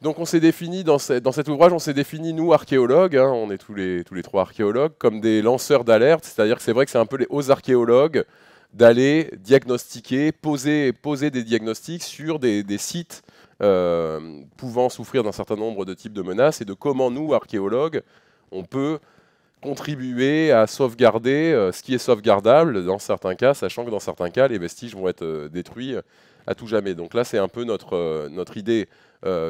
Donc on s'est défini, dans cet ouvrage, on s'est défini, nous, archéologues, hein, on est tous les trois archéologues, comme des lanceurs d'alerte, c'est-à-dire que c'est vrai que c'est un peu aux archéologues d'aller diagnostiquer, poser des diagnostics sur des sites pouvant souffrir d'un certain nombre de types de menaces, et de comment nous, archéologues, on peut contribuer à sauvegarder ce qui est sauvegardable dans certains cas, sachant que dans certains cas, les vestiges vont être détruits à tout jamais. Donc là, c'est un peu notre idée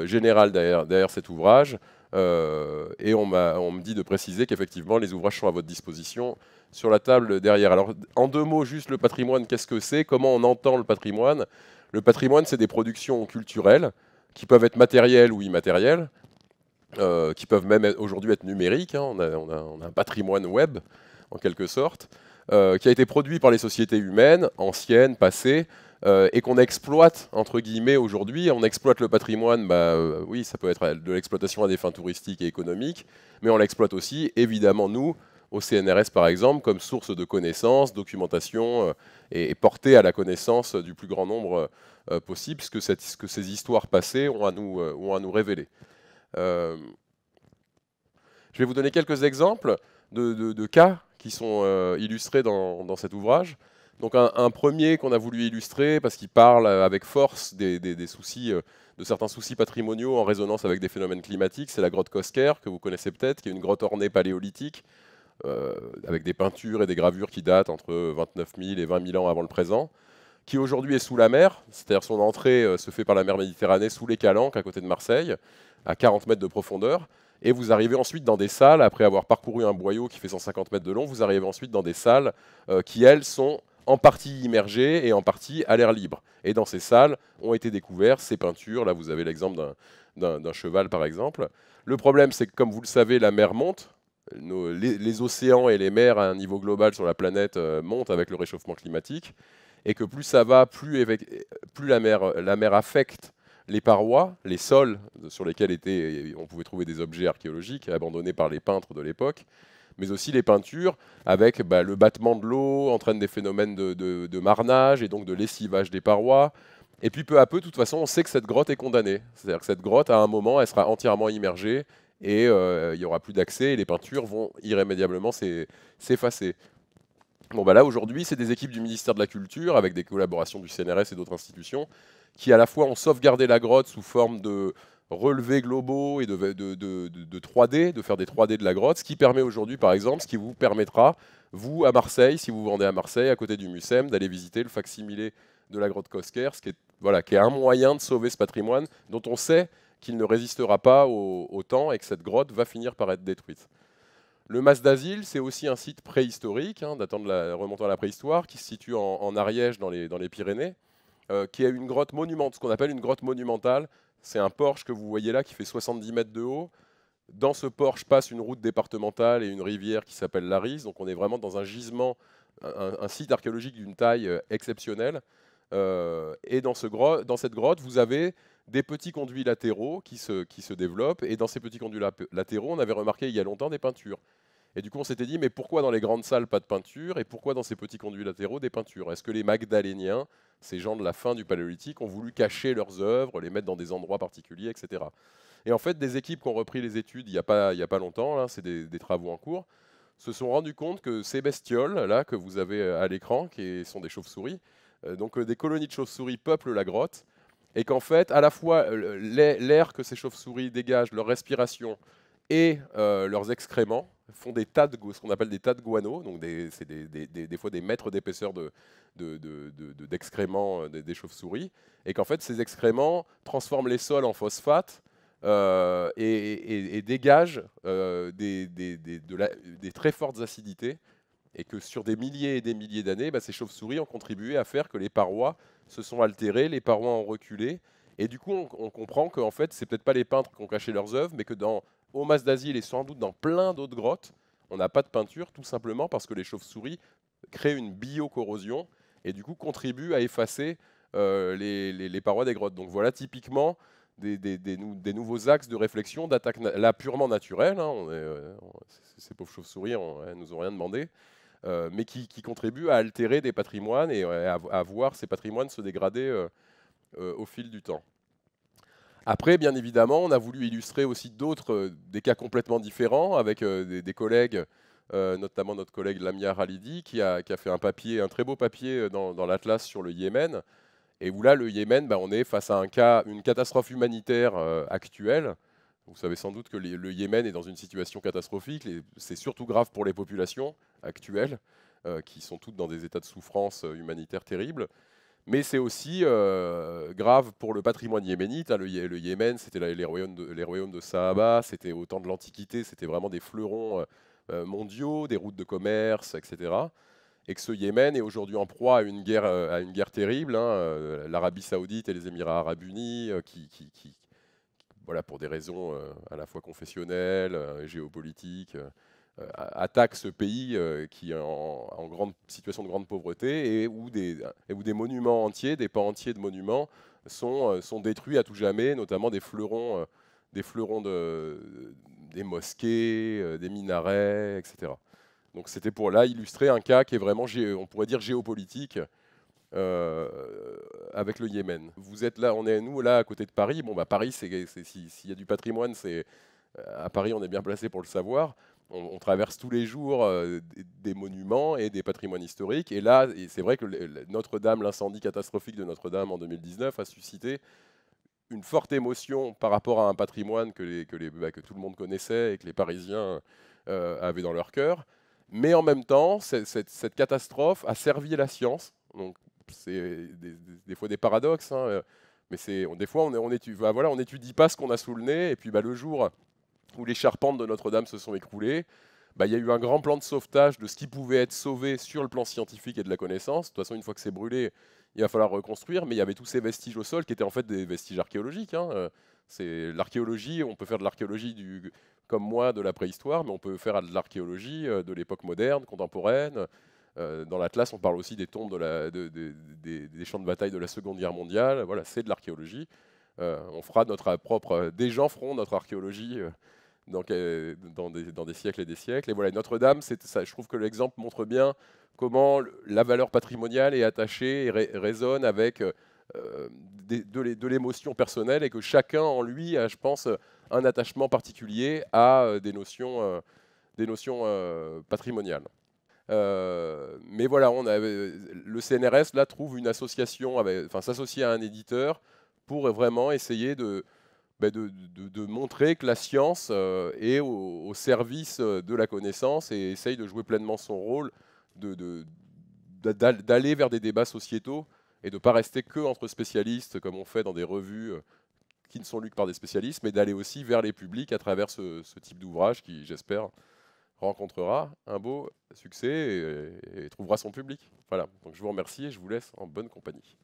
générale derrière cet ouvrage. Et on me dit de préciser qu'effectivement, les ouvrages sont à votre disposition sur la table derrière. Alors, en 2 mots, juste le patrimoine, qu'est-ce que c'est? Comment on entend le patrimoine? Le patrimoine, c'est des productions culturelles qui peuvent être matérielles ou immatérielles, qui peuvent même aujourd'hui être numériques, hein. On a un patrimoine web, en quelque sorte, qui a été produit par les sociétés humaines, anciennes, passées, et qu'on exploite, entre guillemets, aujourd'hui. On exploite le patrimoine, oui, ça peut être de l'exploitation à des fins touristiques et économiques, mais on l'exploite aussi, évidemment, nous, au CNRS par exemple, comme source de connaissances, documentation, et portée à la connaissance du plus grand nombre possible, ce que ces histoires passées ont à nous révéler. Je vais vous donner quelques exemples de cas qui sont illustrés dans cet ouvrage. Donc un premier qu'on a voulu illustrer parce qu'il parle avec force des soucis, de certains soucis patrimoniaux en résonance avec des phénomènes climatiques, c'est la grotte Cosquer, que vous connaissez peut-être, qui est une grotte ornée paléolithique, avec des peintures et des gravures qui datent entre 29 000 et 20 000 ans avant le présent, qui aujourd'hui est sous la mer, c'est-à-dire son entrée se fait par la mer Méditerranée sous les Calanques, à côté de Marseille, à 40 mètres de profondeur. Et vous arrivez ensuite dans des salles, après avoir parcouru un boyau qui fait 150 mètres de long, vous arrivez ensuite dans des salles qui, elles, sont en partie immergées et en partie à l'air libre. Et dans ces salles ont été découvertes ces peintures. Là, vous avez l'exemple d'un cheval, par exemple. Le problème, c'est que, comme vous le savez, la mer monte. Les océans et les mers à un niveau global sur la planète montent avec le réchauffement climatique. Et que plus ça va, plus la mer affecte les parois, les sols sur lesquels on pouvait trouver des objets archéologiques abandonnés par les peintres de l'époque, mais aussi les peintures, avec le battement de l'eau entraîne des phénomènes de marnage et donc de lessivage des parois. Et puis peu à peu, de toute façon, on sait que cette grotte est condamnée. C'est-à-dire que cette grotte, à un moment, elle sera entièrement immergée et il n'y aura plus d'accès et les peintures vont irrémédiablement s'effacer. Bon, là, aujourd'hui, c'est des équipes du ministère de la Culture, avec des collaborations du CNRS et d'autres institutions, qui à la fois ont sauvegardé la grotte sous forme de relevés globaux et de 3D, de faire des 3D de la grotte, ce qui permet aujourd'hui, par exemple, ce qui vous permettra, vous, à Marseille, si vous vous rendez à Marseille, à côté du Mucem, d'aller visiter le facsimilé de la grotte Cosquer, qui est un moyen de sauver ce patrimoine dont on sait qu'il ne résistera pas au temps et que cette grotte va finir par être détruite. Le Mas d'Asile, c'est aussi un site préhistorique, hein, remontant à la préhistoire, qui se situe en Ariège, dans les Pyrénées, qui est une grotte monumentale, ce qu'on appelle une grotte monumentale. C'est un porche que vous voyez là, qui fait 70 mètres de haut. Dans ce porche passe une route départementale et une rivière qui s'appelle l'Aris. Donc on est vraiment dans un gisement, un site archéologique d'une taille exceptionnelle. Et dans cette grotte, vous avez des petits conduits latéraux qui se développent. Et dans ces petits conduits latéraux, on avait remarqué il y a longtemps des peintures. Et du coup, on s'était dit, mais pourquoi dans les grandes salles, pas de peinture? Et pourquoi dans ces petits conduits latéraux, des peintures? Est-ce que les Magdaléniens, ces gens de la fin du Paléolithique, ont voulu cacher leurs œuvres, les mettre dans des endroits particuliers, etc. Et en fait, des équipes qui ont repris les études il n'y a pas longtemps, là, c'est des travaux en cours, se sont rendus compte que ces bestioles, là, que vous avez à l'écran, qui sont des chauves-souris, donc des colonies de chauves-souris peuplent la grotte, et qu'en fait, à la fois, l'air que ces chauves-souris dégagent, leur respiration et leurs excréments font ce qu'on appelle des tas de guano, donc c'est des fois des mètres d'épaisseur d'excréments des chauves-souris, et qu'en fait, ces excréments transforment les sols en phosphate et dégagent des très fortes acidités, et que sur des milliers et des milliers d'années, ces chauves-souris ont contribué à faire que les parois se sont altérées, les parois ont reculé, et du coup on comprend qu'en fait c'est peut-être pas les peintres qui ont caché leurs œuvres, mais que au Mas d'Asile et sans doute dans plein d'autres grottes, on n'a pas de peinture, tout simplement parce que les chauves-souris créent une biocorrosion et du coup contribuent à effacer les parois des grottes. Donc voilà typiquement des nouveaux axes de réflexion, d'attaque là purement naturelle, hein, ces pauvres chauves-souris, elles nous ont rien demandé, mais qui contribuent à altérer des patrimoines et à voir ces patrimoines se dégrader au fil du temps. Après, bien évidemment, on a voulu illustrer aussi des cas complètement différents avec des collègues, notamment notre collègue Lamia Khalidi, qui a fait un très beau papier dans l'Atlas sur le Yémen. Et où là, le Yémen, on est face à une catastrophe humanitaire actuelle. Vous savez sans doute que le Yémen est dans une situation catastrophique. C'est surtout grave pour les populations actuelles, qui sont toutes dans des états de souffrance humanitaire terribles. Mais c'est aussi grave pour le patrimoine yéménite. Le Yémen, c'était les royaumes de Sahaba, c'était au temps de l'Antiquité, c'était vraiment des fleurons mondiaux, des routes de commerce, etc. Et que ce Yémen est aujourd'hui en proie à une guerre terrible. L'Arabie Saoudite et les Émirats Arabes Unis, voilà, pour des raisons à la fois confessionnelles, géopolitiques, attaque ce pays qui est en grande situation de grande pauvreté et où des monuments entiers, des pans entiers de monuments sont détruits à tout jamais, notamment des fleurons des mosquées, des minarets, etc. Donc c'était pour là illustrer un cas qui est vraiment, on pourrait dire, géopolitique avec le Yémen. Vous êtes là, nous là à côté de Paris. Bon, Paris, s'il y a du patrimoine, à Paris, on est bien placé pour le savoir. On traverse tous les jours des monuments et des patrimoines historiques. Et là, c'est vrai que Notre-Dame, l'incendie catastrophique de Notre-Dame en 2019 a suscité une forte émotion par rapport à un patrimoine que tout le monde connaissait et que les Parisiens avaient dans leur cœur. Mais en même temps, cette catastrophe a servi la science. Donc, c'est des fois des paradoxes, mais des fois on n'étudie pas ce qu'on a sous le nez, et puis le jour où les charpentes de Notre-Dame se sont écroulées, il y a eu un grand plan de sauvetage de ce qui pouvait être sauvé sur le plan scientifique et de la connaissance. De toute façon, une fois que c'est brûlé, il va falloir reconstruire, mais il y avait tous ces vestiges au sol qui étaient en fait des vestiges archéologiques. C'est l'archéologie, on peut faire de l'archéologie comme moi de la préhistoire, mais on peut faire de l'archéologie de l'époque moderne, contemporaine. Dans l'Atlas, on parle aussi des tombes des champs de bataille de la Seconde Guerre mondiale. Voilà, c'est de l'archéologie. On fera des gens feront notre archéologie dans des siècles et des siècles. Et voilà, Notre-Dame, je trouve que l'exemple montre bien comment la valeur patrimoniale est attachée et résonne avec de l'émotion personnelle, et que chacun en lui a, je pense, un attachement particulier à des notions patrimoniales. Mais voilà, le CNRS là trouve une association, s'associer à un éditeur pour vraiment essayer de montrer que la science est au service de la connaissance et essaye de jouer pleinement son rôle, d'aller vers des débats sociétaux et de ne pas rester que entre spécialistes comme on fait dans des revues qui ne sont lues que par des spécialistes, mais d'aller aussi vers les publics à travers ce type d'ouvrage qui, j'espère, rencontrera un beau succès et trouvera son public. Voilà, donc je vous remercie et je vous laisse en bonne compagnie.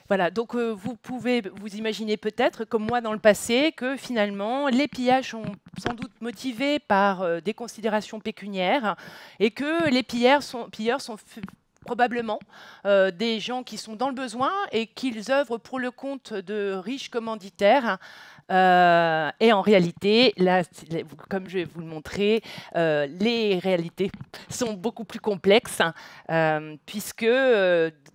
Voilà, donc vous pouvez vous imaginer peut-être, comme moi dans le passé, que finalement les pillages sont sans doute motivés par des considérations pécuniaires et que les pilleurs sont probablement des gens qui sont dans le besoin et qu'ils œuvrent pour le compte de riches commanditaires. Et en réalité, là, comme je vais vous le montrer, les réalités sont beaucoup plus complexes, puisque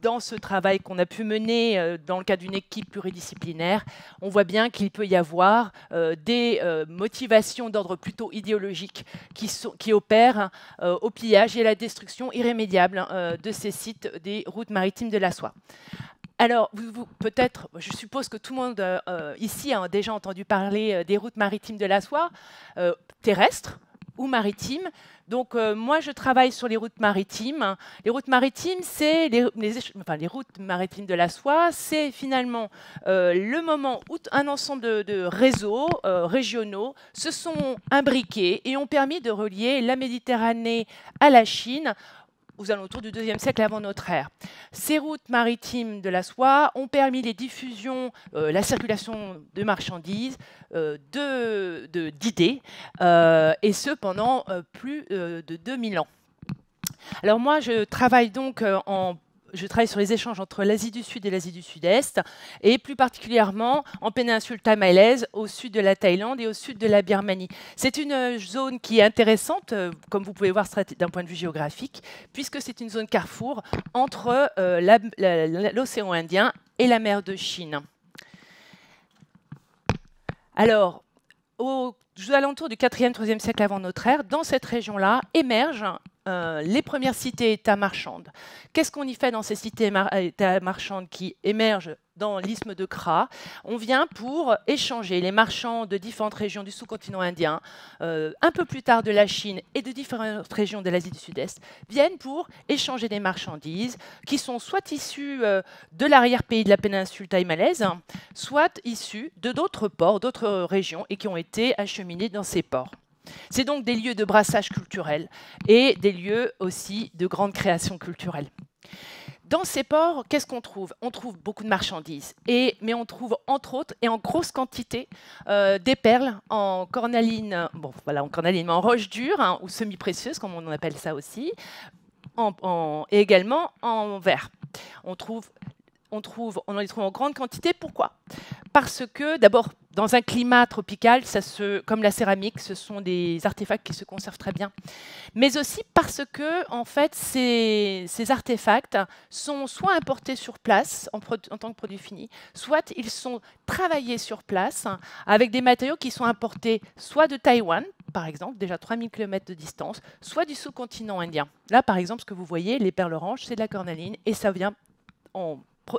dans ce travail qu'on a pu mener dans le cadre d'une équipe pluridisciplinaire, on voit bien qu'il peut y avoir des motivations d'ordre plutôt idéologique qui opèrent au pillage et à la destruction irrémédiable de ces sites des routes maritimes de la soie. Alors, peut-être, je suppose que tout le monde ici a déjà entendu parler des routes maritimes de la soie, terrestres ou maritimes. Donc, moi, je travaille sur les routes maritimes. Les routes maritimes, c'est les routes maritimes de la soie, c'est finalement le moment où un ensemble de réseaux régionaux se sont imbriqués et ont permis de relier la Méditerranée à la Chine aux alentours du IIe siècle avant notre ère. Ces routes maritimes de la soie ont permis les diffusions, la circulation de marchandises, d'idées, et ce pendant plus de 2000 ans. Alors moi, je travaille donc en je travaille sur les échanges entre l'Asie du Sud et l'Asie du Sud-Est, et plus particulièrement en péninsule thaïlandaise, au sud de la Thaïlande et au sud de la Birmanie. C'est une zone qui est intéressante, comme vous pouvez voir d'un point de vue géographique, puisque c'est une zone carrefour entre l'océan Indien et la mer de Chine. Alors, aux alentours du 4e, 3e siècle avant notre ère, dans cette région-là, émergent les premières cités-États marchandes. Qu'est-ce qu'on y fait dans ces cités-États marchandes qui émergent dans l'isthme de Kra? On vient pour échanger. Les marchands de différentes régions du sous-continent indien, un peu plus tard de la Chine et de différentes régions de l'Asie du Sud-Est, viennent pour échanger des marchandises qui sont soit issues de l'arrière-pays de la péninsule thaï-malaise, soit issues de d'autres ports, d'autres régions, et qui ont été acheminées dans ces ports. C'est donc des lieux de brassage culturel et des lieux aussi de grande création culturelle. Dans ces ports, qu'est-ce qu'on trouve? On trouve beaucoup de marchandises, mais on trouve entre autres et en grosse quantité des perles en cornaline, en cornaline, mais en roche dure, hein, ou semi-précieuse, comme on appelle ça aussi, et également en verre. On en les trouve en grande quantité. Pourquoi? Parce que, d'abord, dans un climat tropical, comme la céramique, ce sont des artefacts qui se conservent très bien. Mais aussi parce que, en fait, ces artefacts sont soit importés sur place en tant que produit fini, soit ils sont travaillés sur place avec des matériaux qui sont importés soit de Taïwan, par exemple, déjà 3000 km de distance, soit du sous-continent indien. Là, par exemple, ce que vous voyez, les perles oranges, c'est de la cornaline et ça vient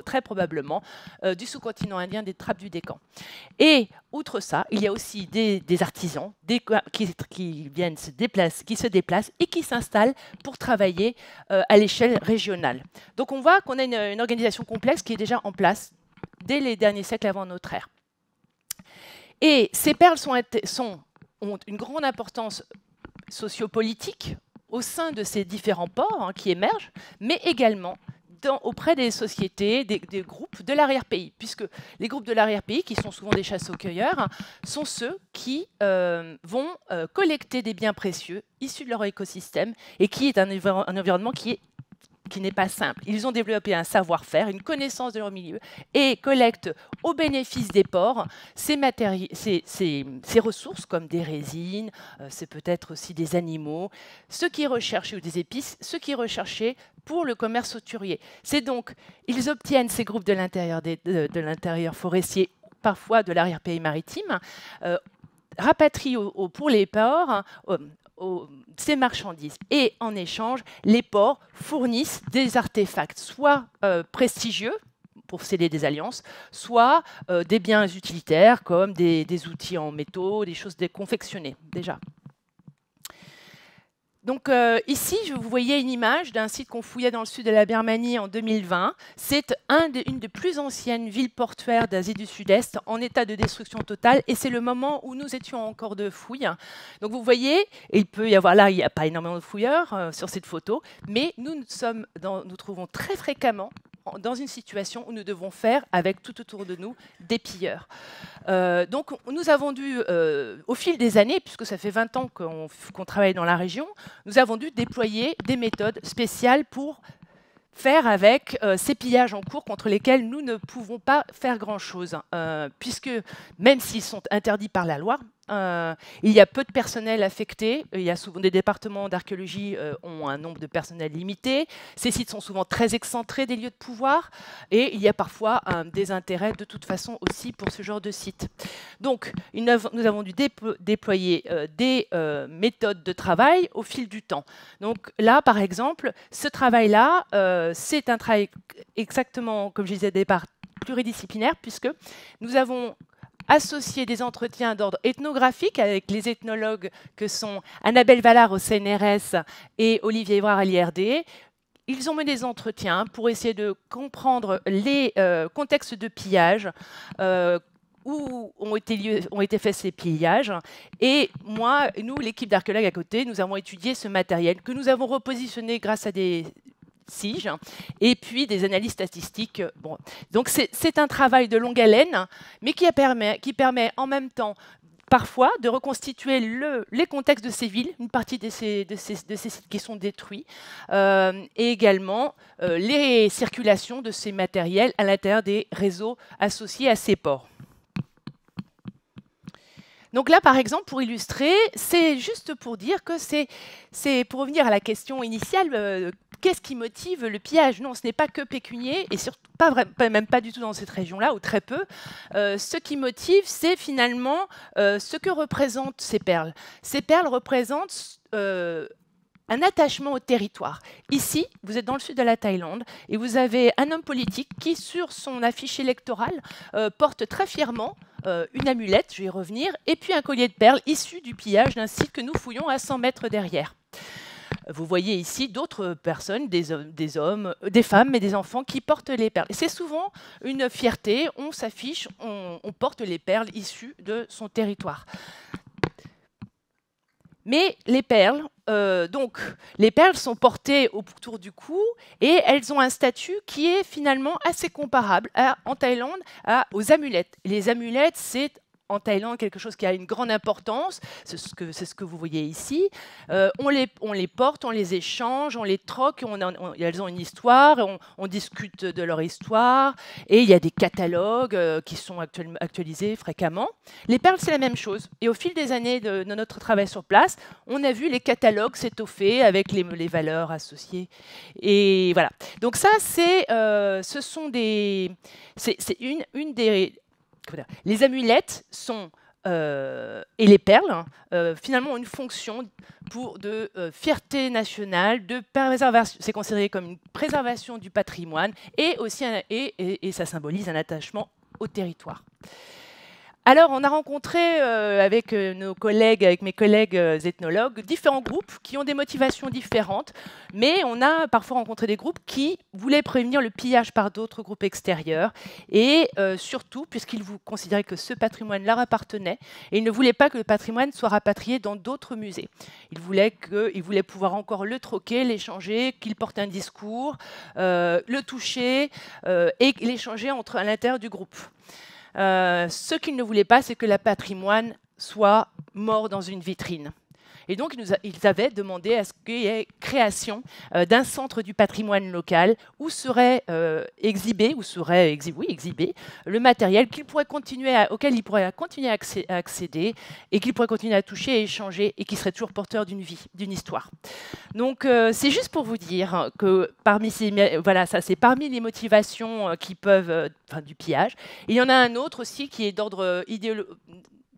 très probablement du sous-continent indien, des trappes du Décan. Et outre ça, il y a aussi des artisans qui se déplacent et qui s'installent pour travailler à l'échelle régionale. Donc on voit qu'on a une organisation complexe qui est déjà en place dès les derniers siècles avant notre ère. Et ces perles ont une grande importance sociopolitique au sein de ces différents ports qui émergent, mais également auprès des sociétés, des groupes de l'arrière-pays, puisque les groupes de l'arrière-pays, qui sont souvent des chasseurs-cueilleurs, sont ceux qui vont collecter des biens précieux issus de leur écosystème et qui est un environnement qui n'est pas simple. Ils ont développé un savoir-faire, une connaissance de leur milieu et collectent au bénéfice des ports ces ressources comme des résines, c'est peut-être aussi des animaux, ce qui est recherché, ou des épices, ce qui est recherché pour le commerce hauturier. C'est donc, ils obtiennent ces groupes de l'intérieur forestier, parfois de l'arrière-pays maritime, rapatrient pour les ports ces marchandises. Et en échange, les ports fournissent des artefacts, soit prestigieux, pour sceller des alliances, soit des biens utilitaires, comme des outils en métaux, des choses confectionnées, déjà. Donc ici, vous voyez une image d'un site qu'on fouillait dans le sud de la Birmanie en 2020. C'est une des plus anciennes villes portuaires d'Asie du Sud-Est en état de destruction totale. Et c'est le moment où nous étions encore de fouilles. Donc vous voyez, il peut y avoir là, il n'y a pas énormément de fouilleurs sur cette photo, mais nous trouvons très fréquemment dans une situation où nous devons faire, avec tout autour de nous, des pilleurs. Donc nous avons dû, au fil des années, puisque ça fait 20 ans qu'on travaille dans la région, nous avons dû déployer des méthodes spéciales pour faire avec ces pillages en cours contre lesquels nous ne pouvons pas faire grand-chose, puisque même s'ils sont interdits par la loi, il y a peu de personnel affecté. Il y a souvent des départements d'archéologie ont un nombre de personnel limité. Ces sites sont souvent très excentrés des lieux de pouvoir et il y a parfois des intérêts de toute façon aussi pour ce genre de site. Donc, nous avons dû déployer des méthodes de travail au fil du temps. Donc là, par exemple, ce travail-là, c'est un travail exactement, comme je disais au départ, pluridisciplinaire, puisque nous avons associer des entretiens d'ordre ethnographique avec les ethnologues que sont Annabelle Vallard au CNRS et Olivier Évrard à l'IRD. Ils ont mené des entretiens pour essayer de comprendre les contextes de pillage, où ont été faits ces pillages. Et nous, l'équipe d'archéologues à côté, nous avons étudié ce matériel que nous avons repositionné grâce à des SIG, et puis des analyses statistiques. Bon. Donc c'est un travail de longue haleine, mais qui permet en même temps parfois de reconstituer les contextes de ces villes, une partie de ces sites qui sont détruits, et également les circulations de ces matériels à l'intérieur des réseaux associés à ces ports. Donc là, par exemple, pour illustrer, c'est juste pour dire que c'est pour revenir à la question initiale, qu'est-ce qui motive le pillage? Non, ce n'est pas que pécunier, et surtout même pas du tout dans cette région-là, ou très peu. Ce qui motive, c'est finalement ce que représentent ces perles. Ces perles représentent un attachement au territoire. Ici, vous êtes dans le sud de la Thaïlande et vous avez un homme politique qui, sur son affiche électorale, porte très fièrement une amulette, je vais y revenir, et puis un collier de perles issu du pillage d'un site que nous fouillons à 100 mètres derrière. Vous voyez ici d'autres personnes, des hommes, des femmes et des enfants qui portent les perles. Et c'est souvent une fierté, on s'affiche, on porte les perles issues de son territoire. Mais les perles, les perles sont portées autour du cou et elles ont un statut qui est finalement assez comparable en Thaïlande aux amulettes. Les amulettes, c'est en Thaïlande quelque chose qui a une grande importance, c'est ce que vous voyez ici. On les porte, on les échange, on les troque, elles ont une histoire, on discute de leur histoire, et il y a des catalogues qui sont actualisés fréquemment. Les perles, c'est la même chose. Et au fil des années de notre travail sur place, on a vu les catalogues s'étoffer avec les valeurs associées. Et voilà. Donc ça, c'est une des... Les amulettes et les perles, finalement, ont une fonction de fierté nationale, de préservation. C'est considéré comme une préservation du patrimoine et aussi et ça symbolise un attachement au territoire. Alors, on a rencontré avec mes collègues ethnologues, différents groupes qui ont des motivations différentes, mais on a parfois rencontré des groupes qui voulaient prévenir le pillage par d'autres groupes extérieurs, et surtout, puisqu'ils considéraient que ce patrimoine leur appartenait, et ils ne voulaient pas que le patrimoine soit rapatrié dans d'autres musées. Ils voulaient pouvoir encore le troquer, l'échanger, qu'il porte un discours, le toucher et l'échanger à l'intérieur du groupe. Ce qu'ils ne voulaient pas, c'est que le patrimoine soit mort dans une vitrine. Et donc, ils avaient demandé à ce qu'il y ait création d'un centre du patrimoine local où serait exhibé le matériel auquel ils pourraient continuer à accéder et qu'ils pourraient continuer à toucher et échanger et qui serait toujours porteur d'une histoire. Donc, c'est juste pour vous dire que c'est parmi les motivations qui peuvent, du pillage. Il y en a un autre aussi qui est d'ordre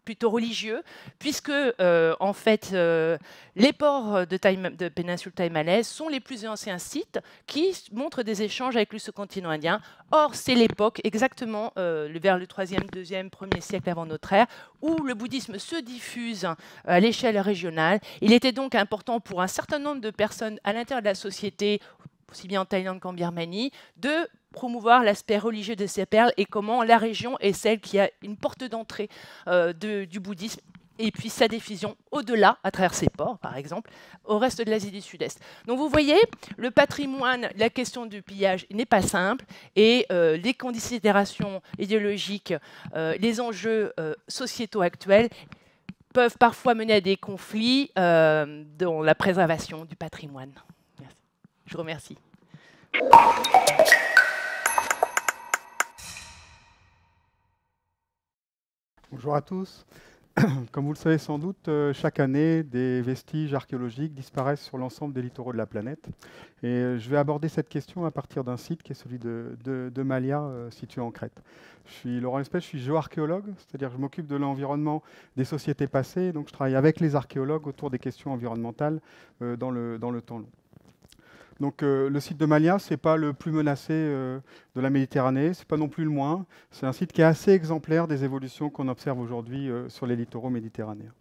plutôt religieux, puisque en fait, les ports de péninsule thaïmalaise sont les plus anciens sites qui montrent des échanges avec le sous-continent indien. Or, c'est l'époque exactement vers le 3e, 2e, 1er siècle avant notre ère, où le bouddhisme se diffuse à l'échelle régionale. Il était donc important pour un certain nombre de personnes à l'intérieur de la société, aussi bien en Thaïlande qu'en Birmanie, de promouvoir l'aspect religieux de ces perles et comment la région est celle qui a une porte d'entrée du bouddhisme et puis sa diffusion au-delà, à travers ses ports, par exemple, au reste de l'Asie du Sud-Est. Donc vous voyez, le patrimoine, la question du pillage n'est pas simple et les considérations idéologiques, les enjeux sociétaux actuels peuvent parfois mener à des conflits dans la préservation du patrimoine. Merci. Je vous remercie. Bonjour à tous. Comme vous le savez sans doute, chaque année, des vestiges archéologiques disparaissent sur l'ensemble des littoraux de la planète. Et je vais aborder cette question à partir d'un site qui est celui de Malia, situé en Crète. Je suis Laurent Lespèce, je suis géoarchéologue, c'est-à-dire que je m'occupe de l'environnement des sociétés passées. Donc je travaille avec les archéologues autour des questions environnementales dans le temps long. Donc le site de Malia, ce n'est pas le plus menacé de la Méditerranée, ce n'est pas non plus le moins. C'est un site qui est assez exemplaire des évolutions qu'on observe aujourd'hui sur les littoraux méditerranéens.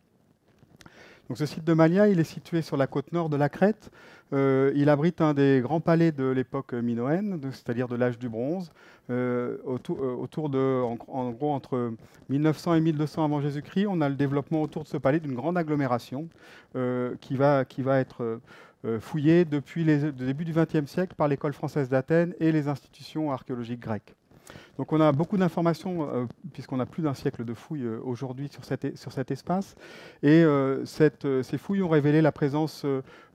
Donc ce site de Malia, il est situé sur la côte nord de la Crète. Il abrite un des grands palais de l'époque minoenne, c'est-à-dire de l'âge du bronze, autour de, en gros, entre 1900 et 1200 avant Jésus-Christ. On a le développement autour de ce palais d'une grande agglomération qui va être fouillée depuis le début du XXe siècle par l'école française d'Athènes et les institutions archéologiques grecques. Donc on a beaucoup d'informations, puisqu'on a plus d'un siècle de fouilles aujourd'hui sur cet espace. Et ces fouilles ont révélé la présence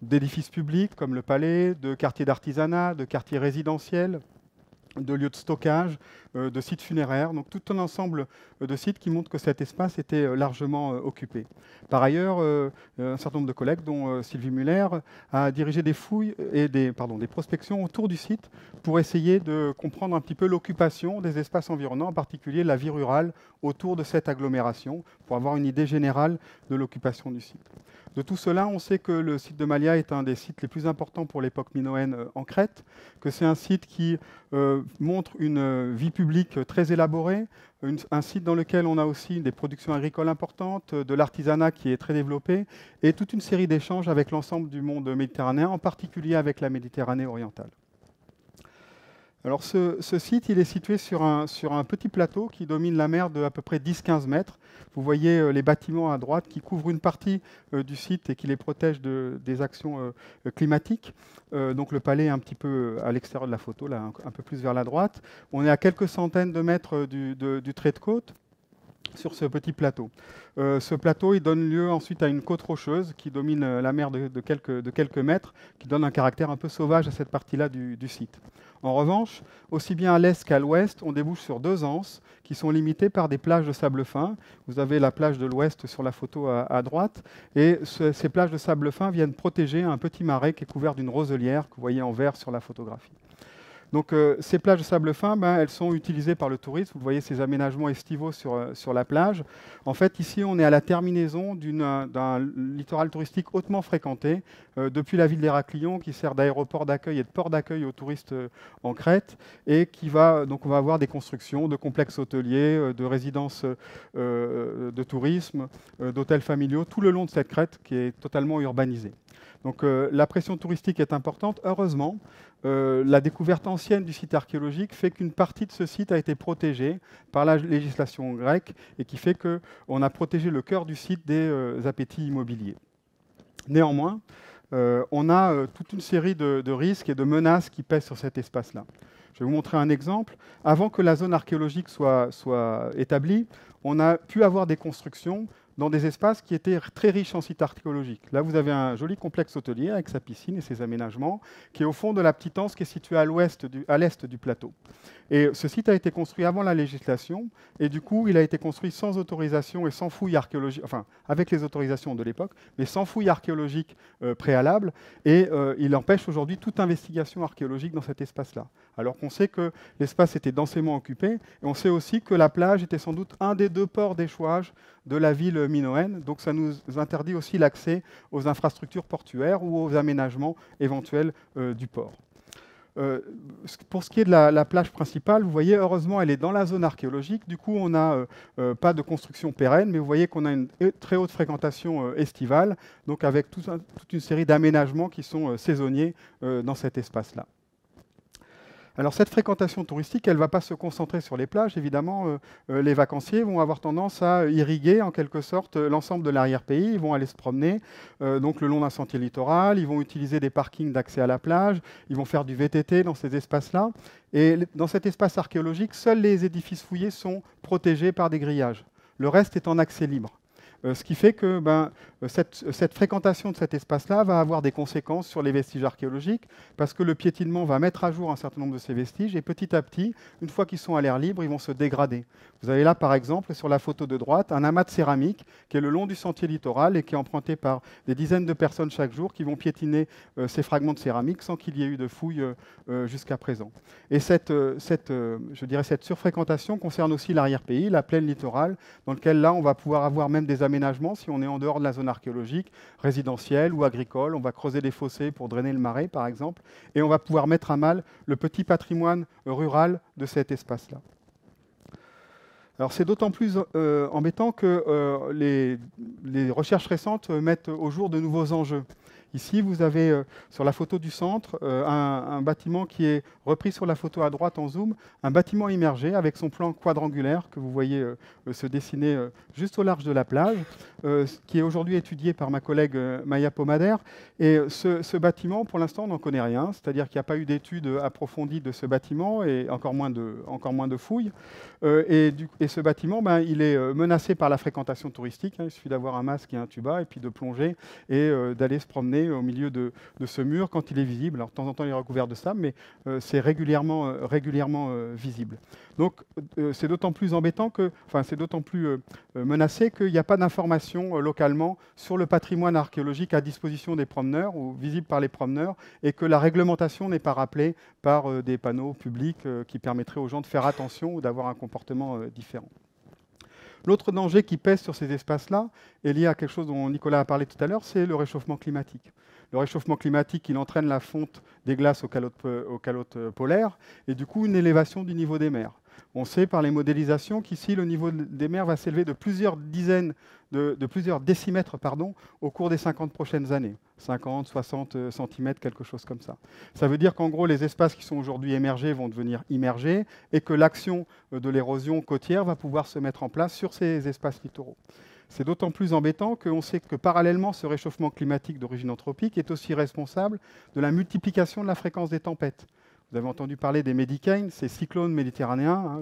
d'édifices publics comme le palais, de quartiers d'artisanat, de quartiers résidentiels, de lieux de stockage, de sites funéraires, donc tout un ensemble de sites qui montrent que cet espace était largement occupé. Par ailleurs, un certain nombre de collègues, dont Sylvie Muller, a dirigé des fouilles et des prospections autour du site pour essayer de comprendre un petit peu l'occupation des espaces environnants, en particulier la vie rurale autour de cette agglomération, pour avoir une idée générale de l'occupation du site. De tout cela, on sait que le site de Malia est un des sites les plus importants pour l'époque minoenne en Crète, que c'est un site qui montre une vie publique très élaborée, un site dans lequel on a aussi des productions agricoles importantes, de l'artisanat qui est très développé, et toute une série d'échanges avec l'ensemble du monde méditerranéen, en particulier avec la Méditerranée orientale. Alors ce site, il est situé sur un petit plateau qui domine la mer de à peu près 10-15 mètres. Vous voyez les bâtiments à droite qui couvrent une partie du site et qui les protègent des actions climatiques. Donc le palais est un petit peu à l'extérieur de la photo, là, un peu plus vers la droite. On est à quelques centaines de mètres du trait de côte sur ce petit plateau. Ce plateau, il donne lieu ensuite à une côte rocheuse qui domine la mer de quelques mètres, qui donne un caractère un peu sauvage à cette partie-là du site. En revanche, aussi bien à l'est qu'à l'ouest, on débouche sur deux anses qui sont limitées par des plages de sable fin. Vous avez la plage de l'ouest sur la photo à droite, et ces plages de sable fin viennent protéger un petit marais qui est couvert d'une roselière que vous voyez en vert sur la photographie. Donc ces plages de sable fin, elles sont utilisées par le tourisme. Vous voyez ces aménagements estivaux sur la plage. En fait, ici, on est à la terminaison d'un littoral touristique hautement fréquenté depuis la ville d'Héraklion, qui sert d'aéroport d'accueil et de port d'accueil aux touristes en Crète, et donc on va avoir des constructions de complexes hôteliers, de résidences de tourisme, d'hôtels familiaux, tout le long de cette Crète qui est totalement urbanisée. Donc la pression touristique est importante. Heureusement, la découverte ancienne du site archéologique fait qu'une partie de ce site a été protégée par la législation grecque et qui fait qu'on a protégé le cœur du site des appétits immobiliers. Néanmoins, on a toute une série de risques et de menaces qui pèsent sur cet espace-là. Je vais vous montrer un exemple. Avant que la zone archéologique soit établie, on a pu avoir des constructions dans des espaces qui étaient très riches en sites archéologiques. Là, vous avez un joli complexe hôtelier avec sa piscine et ses aménagements, qui est au fond de la petite anse qui est située à l'est du plateau. Et ce site a été construit avant la législation, et du coup, il a été construit sans autorisation et sans fouilles archéologiques, enfin, avec les autorisations de l'époque, mais sans fouilles archéologiques préalables, et il empêche aujourd'hui toute investigation archéologique dans cet espace-là. Alors qu'on sait que l'espace était densément occupé, et on sait aussi que la plage était sans doute un des deux ports d'échouage de la ville minoenne, donc ça nous interdit aussi l'accès aux infrastructures portuaires ou aux aménagements éventuels du port. Pour ce qui est de la plage principale, vous voyez, heureusement, elle est dans la zone archéologique. Du coup, on n'a pas de construction pérenne, mais vous voyez qu'on a une très haute fréquentation estivale, donc avec toute une série d'aménagements qui sont saisonniers dans cet espace-là. Alors cette fréquentation touristique, elle ne va pas se concentrer sur les plages. Évidemment, les vacanciers vont avoir tendance à irriguer en quelque sorte l'ensemble de l'arrière-pays. Ils vont aller se promener donc le long d'un sentier littoral. Ils vont utiliser des parkings d'accès à la plage. Ils vont faire du VTT dans ces espaces-là. Et dans cet espace archéologique, seuls les édifices fouillés sont protégés par des grillages. Le reste est en accès libre. Ce qui fait que cette fréquentation de cet espace-là va avoir des conséquences sur les vestiges archéologiques, parce que le piétinement va mettre à jour un certain nombre de ces vestiges, et petit à petit, une fois qu'ils sont à l'air libre, ils vont se dégrader. Vous avez là, par exemple, sur la photo de droite, un amas de céramique qui est le long du sentier littoral et qui est emprunté par des dizaines de personnes chaque jour qui vont piétiner ces fragments de céramique sans qu'il y ait eu de fouilles jusqu'à présent. Et cette surfréquentation concerne aussi l'arrière-pays, la plaine littorale, dans laquelle là, on va pouvoir avoir même des aménagements si on est en dehors de la zone archéologique, résidentielle ou agricole. On va creuser des fossés pour drainer le marais, par exemple, et on va pouvoir mettre à mal le petit patrimoine rural de cet espace-là. Alors c'est d'autant plus embêtant que les recherches récentes mettent au jour de nouveaux enjeux. Ici, vous avez sur la photo du centre un bâtiment qui est repris sur la photo à droite en zoom, un bâtiment immergé avec son plan quadrangulaire que vous voyez se dessiner juste au large de la plage, qui est aujourd'hui étudié par ma collègue Maya Pomader. Et ce bâtiment, pour l'instant, on n'en connaît rien, c'est-à-dire qu'il n'y a pas eu d'études approfondies de ce bâtiment et encore moins de fouilles. Et ce bâtiment, il est menacé par la fréquentation touristique. Il suffit d'avoir un masque et un tuba et puis de plonger et d'aller se promener au milieu de ce mur quand il est visible. Alors de temps en temps, il est recouvert de sable, mais c'est régulièrement visible. Donc c'est d'autant plus embêtant c'est d'autant plus menacé qu'il n'y a pas d'information localement sur le patrimoine archéologique à disposition des promeneurs ou visible par les promeneurs, et que la réglementation n'est pas rappelée par des panneaux publics qui permettraient aux gens de faire attention ou d'avoir un comportement différent. L'autre danger qui pèse sur ces espaces-là est lié à quelque chose dont Nicolas a parlé tout à l'heure, c'est le réchauffement climatique. Le réchauffement climatique, il entraîne la fonte des glaces aux calottes polaires et du coup une élévation du niveau des mers. On sait par les modélisations qu'ici, le niveau des mers va s'élever de plusieurs décimètres au cours des 50 prochaines années. 50, 60 cm, quelque chose comme ça. Ça veut dire qu'en gros, les espaces qui sont aujourd'hui émergés vont devenir immergés et que l'action de l'érosion côtière va pouvoir se mettre en place sur ces espaces littoraux. C'est d'autant plus embêtant qu'on sait que parallèlement, ce réchauffement climatique d'origine anthropique est aussi responsable de la multiplication de la fréquence des tempêtes. Vous avez entendu parler des Médicaines, ces cyclones méditerranéens.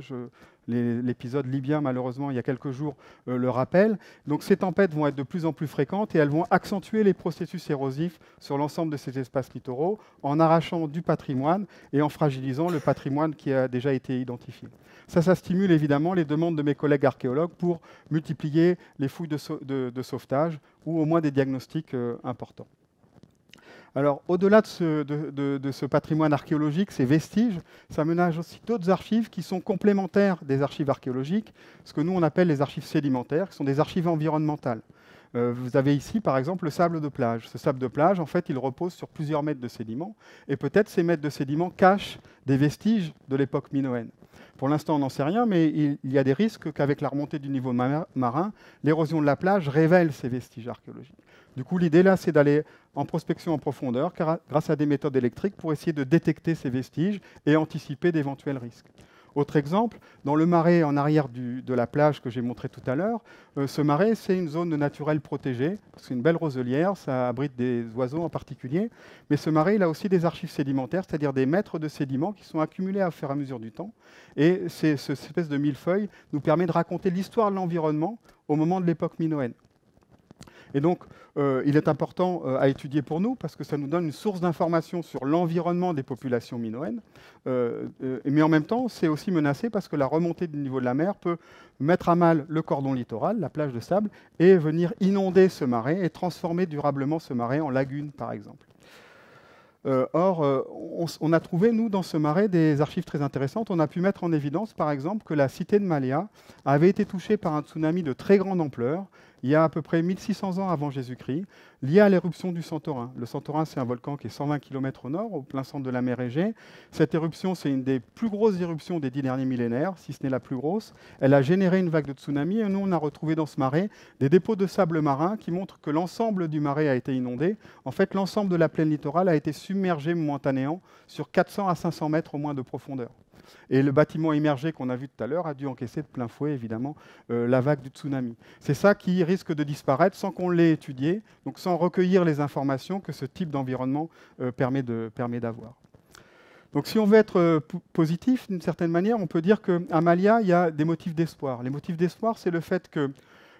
L'épisode libyen, malheureusement, il y a quelques jours, le rappelle. Donc ces tempêtes vont être de plus en plus fréquentes et elles vont accentuer les processus érosifs sur l'ensemble de ces espaces littoraux en arrachant du patrimoine et en fragilisant le patrimoine qui a déjà été identifié. Ça stimule évidemment les demandes de mes collègues archéologues pour multiplier les fouilles de sauvetage ou au moins des diagnostics importants. Alors, au-delà de ce patrimoine archéologique, ces vestiges, ça ménage aussi d'autres archives qui sont complémentaires des archives archéologiques, ce que nous on appelle les archives sédimentaires, qui sont des archives environnementales. Vous avez ici, par exemple, le sable de plage. Ce sable de plage, en fait, il repose sur plusieurs mètres de sédiments, et peut-être ces mètres de sédiments cachent des vestiges de l'époque minoenne. Pour l'instant, on n'en sait rien, mais il y a des risques qu'avec la remontée du niveau marin, l'érosion de la plage révèle ces vestiges archéologiques. Du coup, l'idée là, c'est d'aller en prospection en profondeur, grâce à des méthodes électriques, pour essayer de détecter ces vestiges et anticiper d'éventuels risques. Autre exemple, dans le marais en arrière de la plage que j'ai montré tout à l'heure, ce marais, c'est une zone naturelle protégée. C'est une belle roselière, ça abrite des oiseaux en particulier. Mais ce marais, il a aussi des archives sédimentaires, c'est-à-dire des mètres de sédiments qui sont accumulés au fur et à mesure du temps. Et cette espèce de millefeuille nous permet de raconter l'histoire de l'environnement au moment de l'époque minoenne. Et donc, il est important à étudier pour nous parce que ça nous donne une source d'information sur l'environnement des populations minoennes. Mais en même temps, c'est aussi menacé parce que la remontée du niveau de la mer peut mettre à mal le cordon littoral, la plage de sable, et venir inonder ce marais et transformer durablement ce marais en lagune, par exemple. Or, on a trouvé, nous, dans ce marais, des archives très intéressantes. On a pu mettre en évidence, par exemple, que la cité de Malea avait été touchée par un tsunami de très grande ampleur, il y a à peu près 1600 ans avant Jésus-Christ, lié à l'éruption du Santorin. Le Santorin, c'est un volcan qui est 120 km au nord, au plein centre de la mer Égée. Cette éruption, c'est une des plus grosses éruptions des 10 derniers millénaires, si ce n'est la plus grosse. Elle a généré une vague de tsunami, et nous, on a retrouvé dans ce marais des dépôts de sable marin qui montrent que l'ensemble du marais a été inondé. En fait, l'ensemble de la plaine littorale a été submergé momentanément sur 400 à 500 mètres au moins de profondeur. Et le bâtiment immergé qu'on a vu tout à l'heure a dû encaisser de plein fouet, évidemment, la vague du tsunami. C'est ça qui risque de disparaître sans qu'on l'ait étudié, donc sans recueillir les informations que ce type d'environnement permet d'avoir. Donc si on veut être positif, d'une certaine manière, on peut dire qu'à Malea, il y a des motifs d'espoir. Les motifs d'espoir, c'est le fait que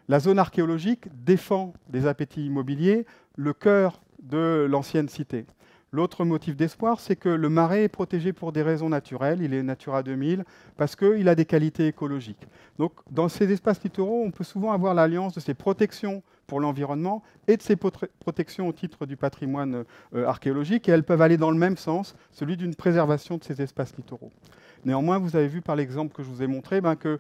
la zone archéologique défend des appétits immobiliers, le cœur de l'ancienne cité. L'autre motif d'espoir, c'est que le marais est protégé pour des raisons naturelles, il est Natura 2000, parce qu'il a des qualités écologiques. Donc dans ces espaces littoraux, on peut souvent avoir l'alliance de ces protections pour l'environnement et de ces protections au titre du patrimoine archéologique, et elles peuvent aller dans le même sens, celui d'une préservation de ces espaces littoraux. Néanmoins, vous avez vu par l'exemple que je vous ai montré que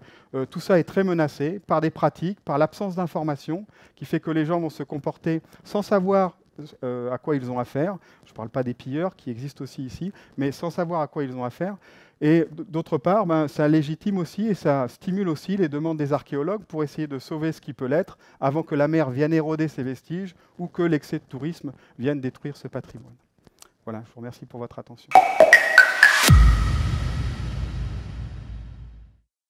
tout ça est très menacé par des pratiques, par l'absence d'information, qui fait que les gens vont se comporter sans savoir à quoi ils ont affaire. Je ne parle pas des pilleurs qui existent aussi ici, mais sans savoir à quoi ils ont affaire. Et d'autre part, ça légitime aussi et ça stimule aussi les demandes des archéologues pour essayer de sauver ce qui peut l'être avant que la mer vienne éroder ces vestiges ou que l'excès de tourisme vienne détruire ce patrimoine. Voilà, je vous remercie pour votre attention.